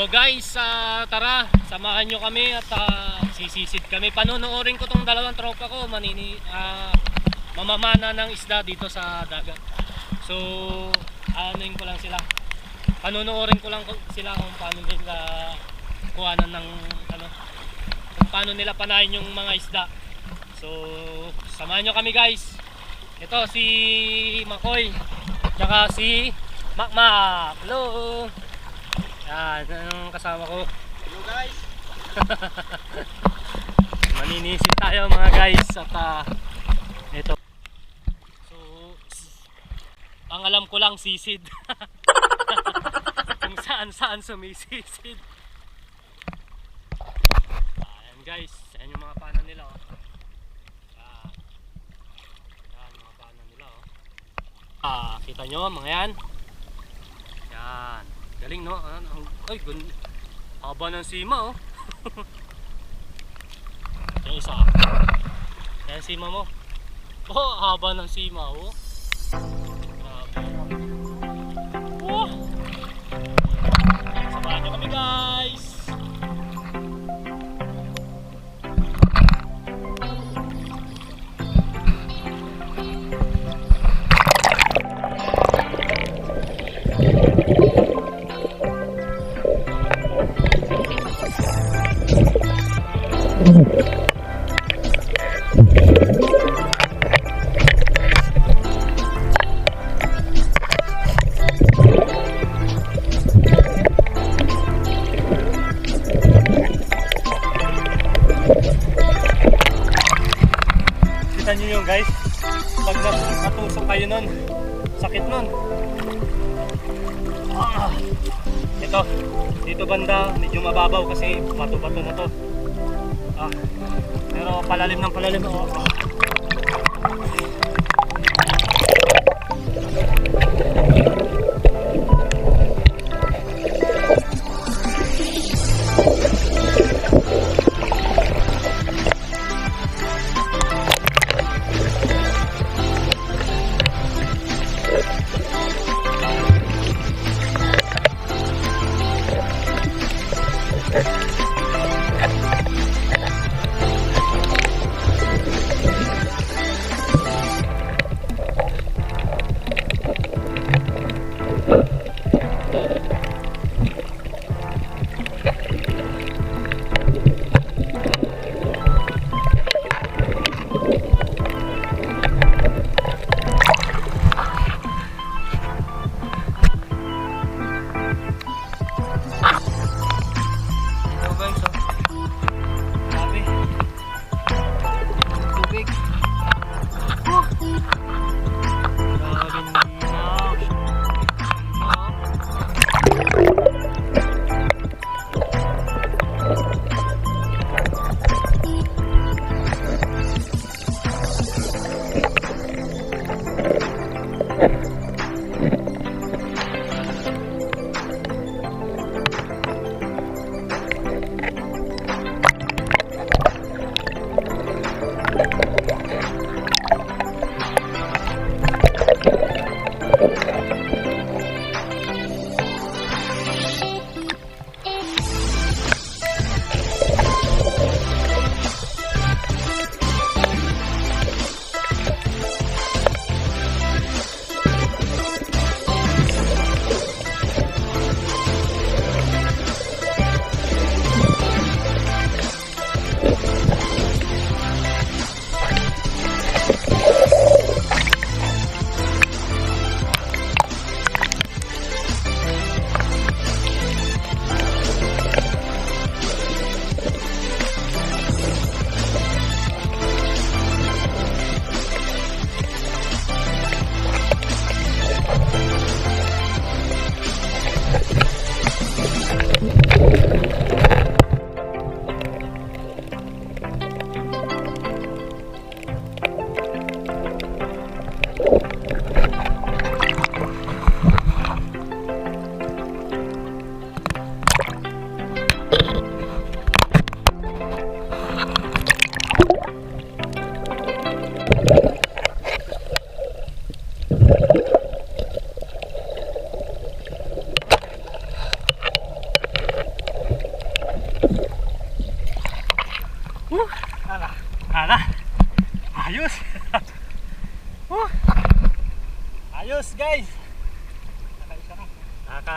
So guys, tara, samahan nyo kami at sisisid kami. Panunuorin ko tong dalawang tropa ko, mamamana ng isda dito sa dagat. So, anuin ko lang sila. Panunuorin ko lang sila kung paano nila kuhanan ng kung paano nila panahin yung mga isda. So, samahan nyo kami guys. Ito si Makoy, tsaka si Makmak. Hello! Yan, anong kasama ko? Hello guys! Maninisid tayo mga guys at ito. So, ang alam ko lang sisid. Kung saan sumisisid. Ayan guys, yan yung mga pana nila oh. Yan mga pana nila oh. Kita nyo mga yan. Yan. Galing no? Ay, haba ng sima oh. Yung isa. Yan sima mo. Oh, haba ng sima oh. Grabe. Oh. Samahan nyo kami guys. Kita nyo yung guys, pag natusok kayo nun, sakit nun. Ito, dito banda, medyo mababaw kasi bato-bato na to. Pero palalim ng palalim.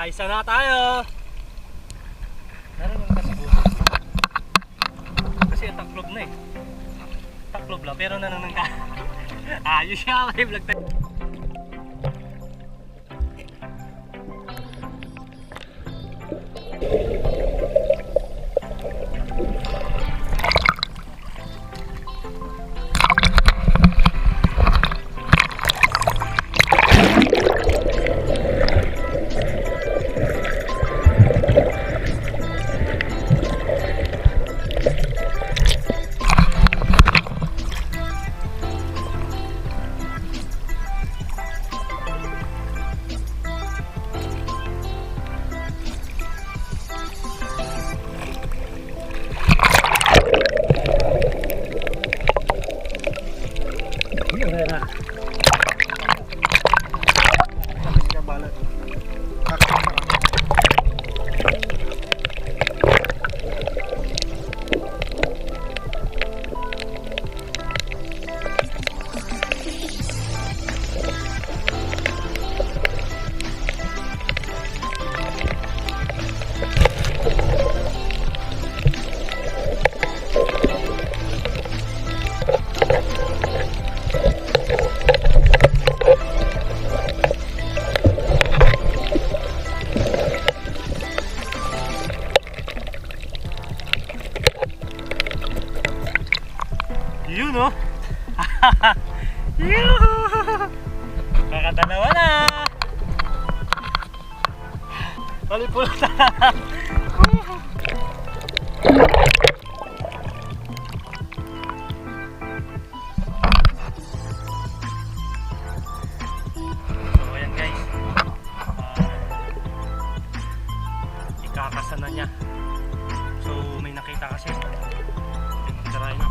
Kaisa na tayo. Naroon ka sa buto. Kasi taklob na eh. Taklob lang pero nananang ka. Ayos siya, may vlog tayo. Yun o. Nakadalawa na. Palipulot na. So ayan guys, ikakasan na niya. So may nakita kasi try na.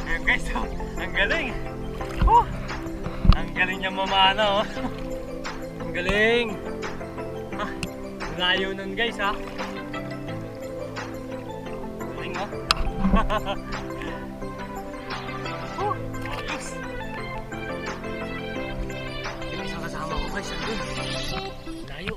Ayan guys, oh, ang galing. Ang galing niya mamana, oh. Ang galing. Layo nun guys, ha. Galing, oh. Ayos. Yung isang kasama ko guys, andun. Layo.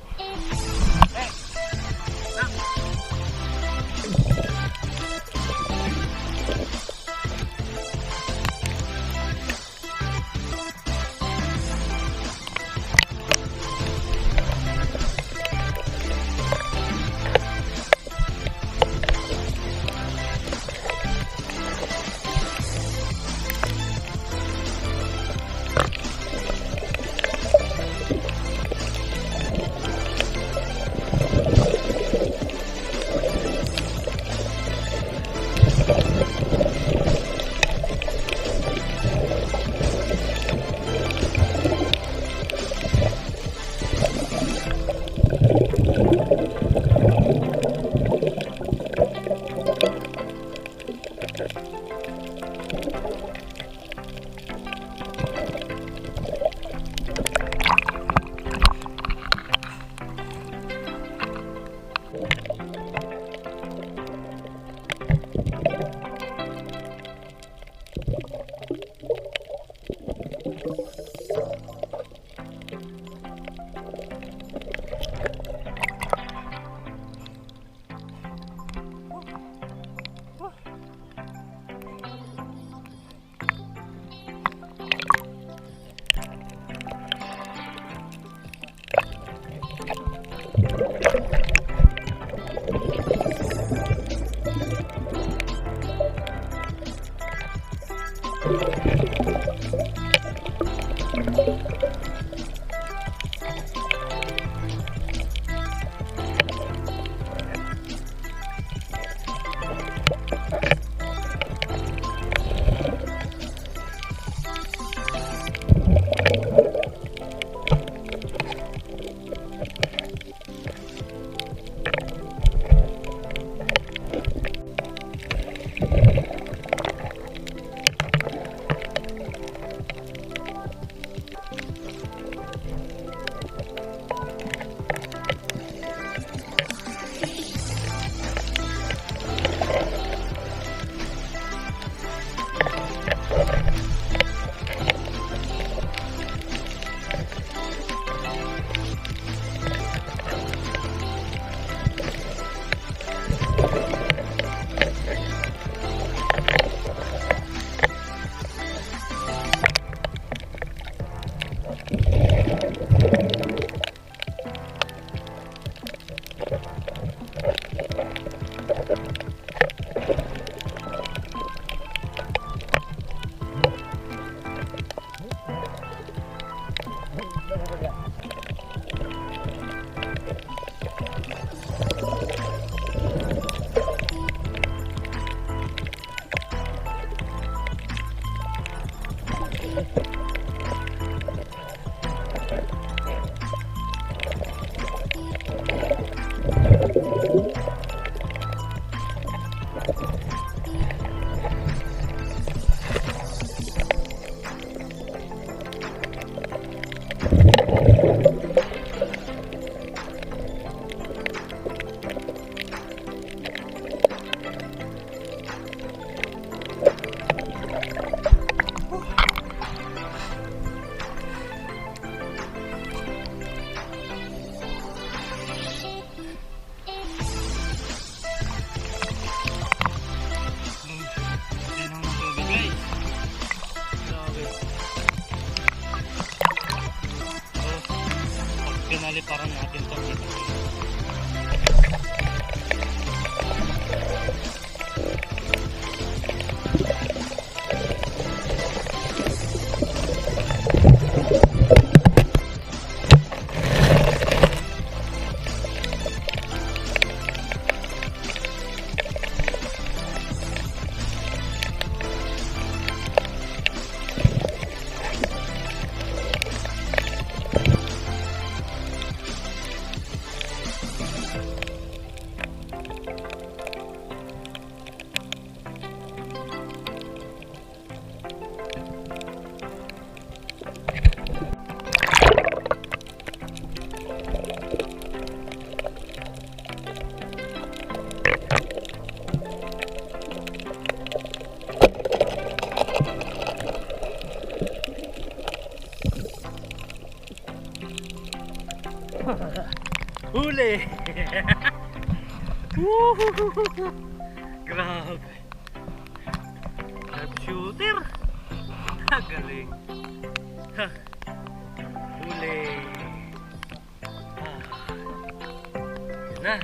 Liliparan natin to dito. Huli! Grabe! Sharp shooter! Galing! Huli! Yan na!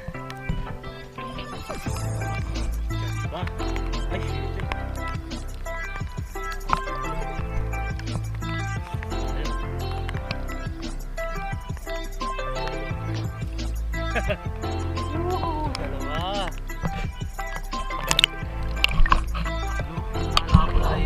Ganda! Ay, shit! Dalawa. Nalapay.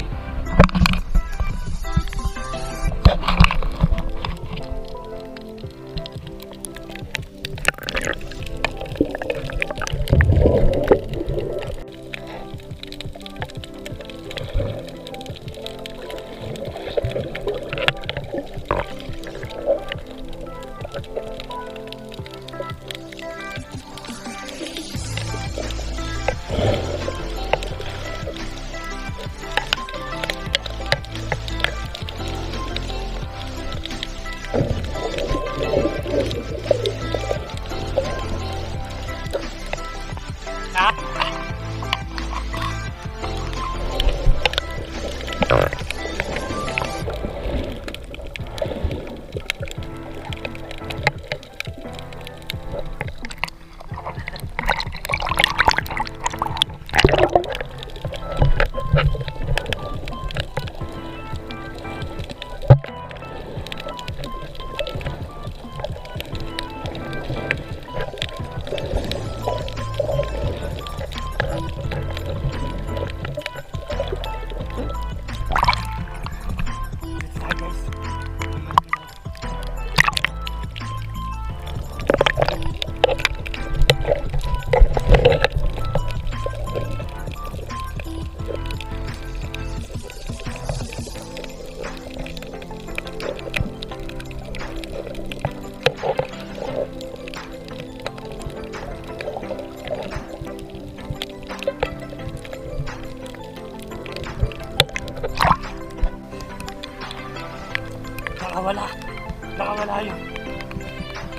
Nakawala yun.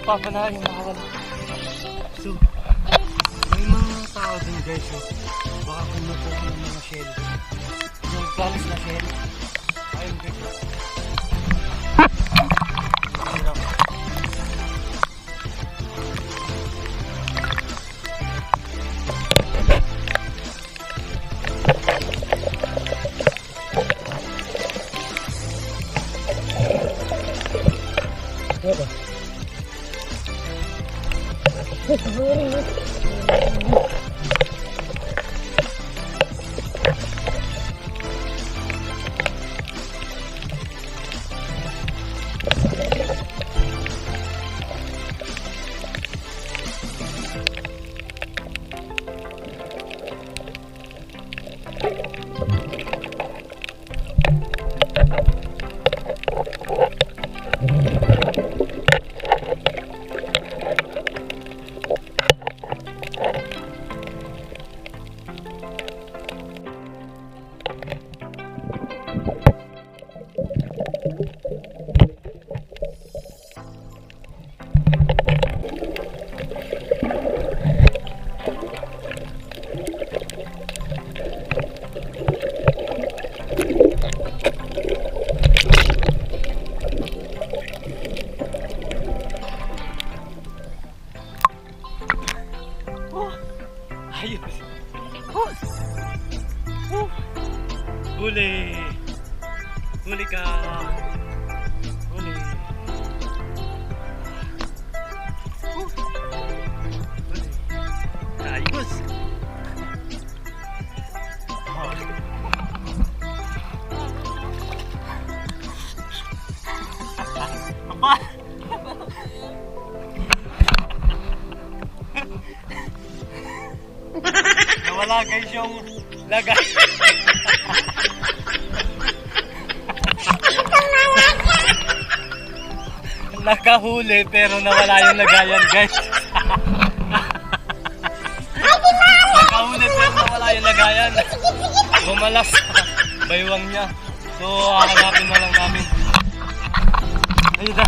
Papana yung nakawala. So, may mga tao din guys, so, baka kumukuha ng mga shell. Yung galis na shell. Ayun guys. Huli! Huli ka! Huli! Huli! Ayos! Apa? Nawala guys yung lagay. Nakahuli pero nawala yung lagayan guys. Nakahuli pero nawala yung lagayan. Bumalas baywang niya. So hahanapin na lang namin. Ayun na.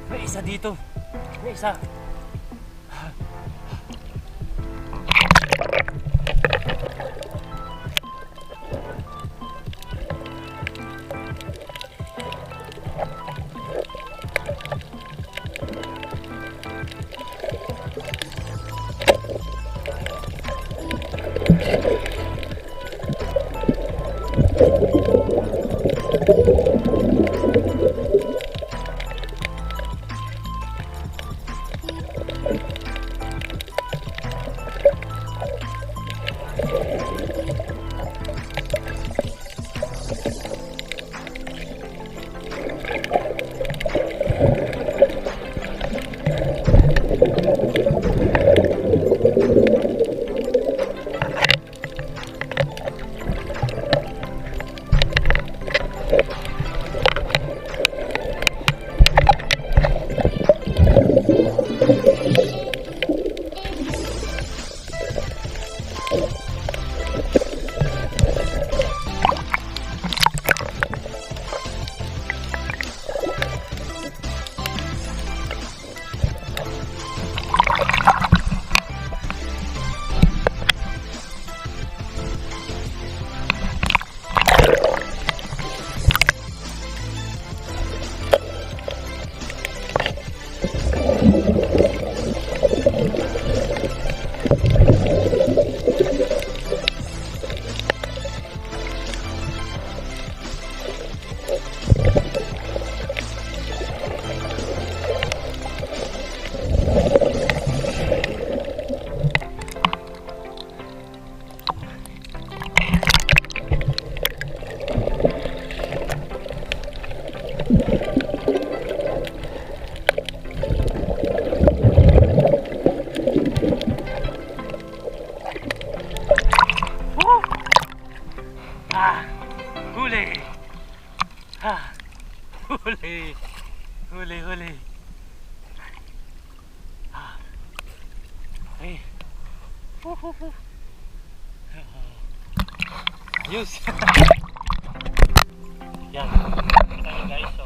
May isa dito. May isa. Huli! Huli, huli! Okay. Ayos! Yan. Tayo guys. So,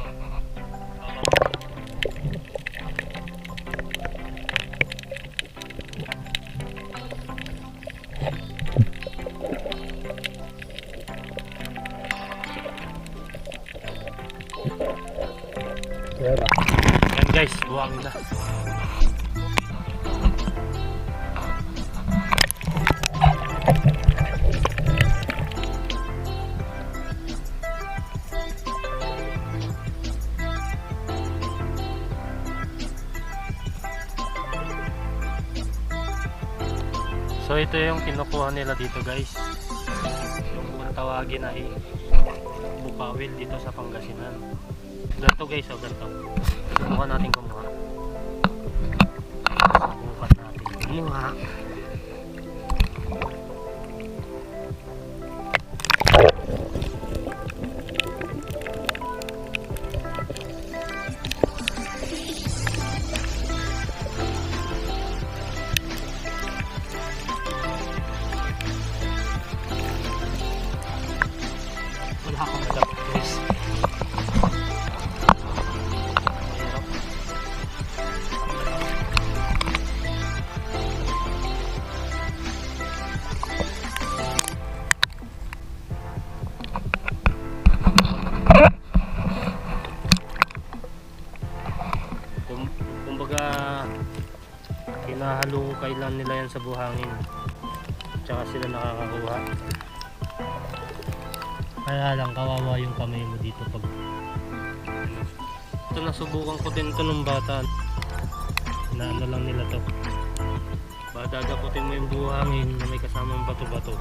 yan guys, buwang na. So ito yung kinukuha nila dito guys. Yung kung tawagin ay bukawil dito sa Pangasinan. Ganito guys, o ganito. Subukan natin kumuha. Subukan natin kumuha. Wala akong nalapit guys. sa buhangin. Tsaka sila nakakakuha. Kaya lang kawawa yung kamay mo dito pag ano. Ito nasubukan ko din ito nung bata. Inaano lang nila to. Dadaputin mo yung buhangin na may kasamang bato-bato.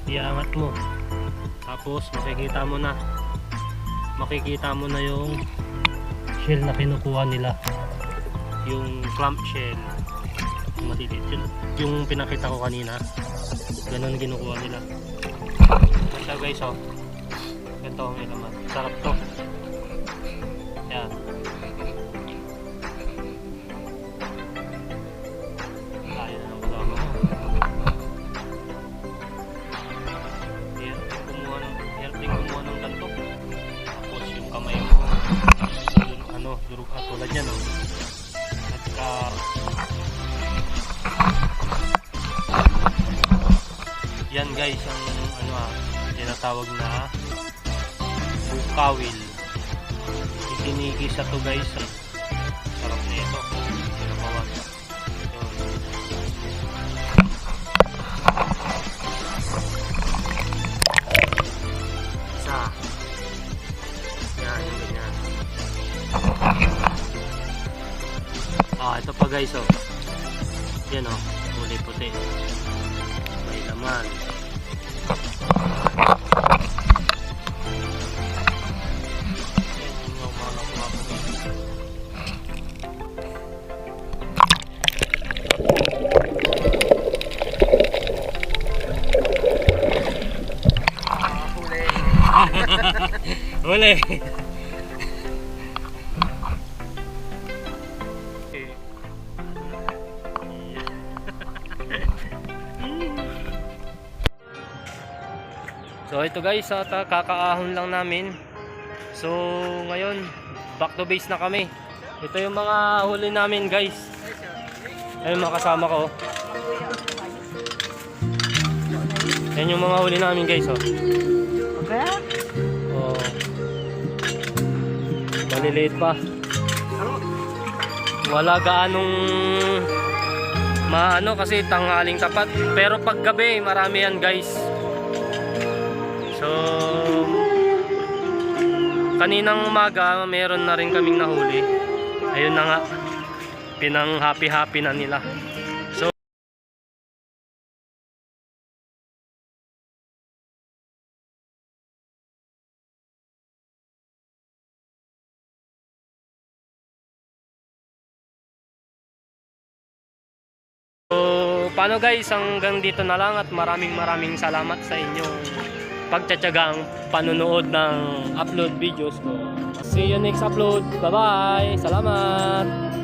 Iangat mo. Tapos makikita mo na yung shell na kinukuha nila. Yung clamp shell. Matitiit yun. Yung pinakita ko kanina. Ganun kinukuha nila. Ito guys, oh. Ito may laman. Sarap to. Yan. Kaya na ng kasama ko. Hirap din kumuha ng ganito. Tapos yung kamay mo. Durug at tulad yan, oh. At yan guys ang tinatawag na bukawil. Itinigis sa to guys. Sarap na ito. Pinapawag. Isa. Yan, yung ganyan. Ito pa guys, oh. Yan, oh. Kulay puti. May laman. Huli. So ito guys, kakaahon lang namin. So ngayon, back to base na kami. Ito yung mga huli namin guys. Ayun mga kasama ko. Yan yung mga huli namin guys, oh. Oh. Maliliit pa. Wala gaanong maano kasi tanghaling tapat. Pero pag gabi, marami yan guys. So kaninang umaga meron na rin kaming nahuli. Ayun na nga, pinang happy na nila. So paano guys, hanggang dito na lang at maraming salamat sa inyong pagtsatsagang panunood ng upload videos ko. See you next upload. Bye bye. Salamat.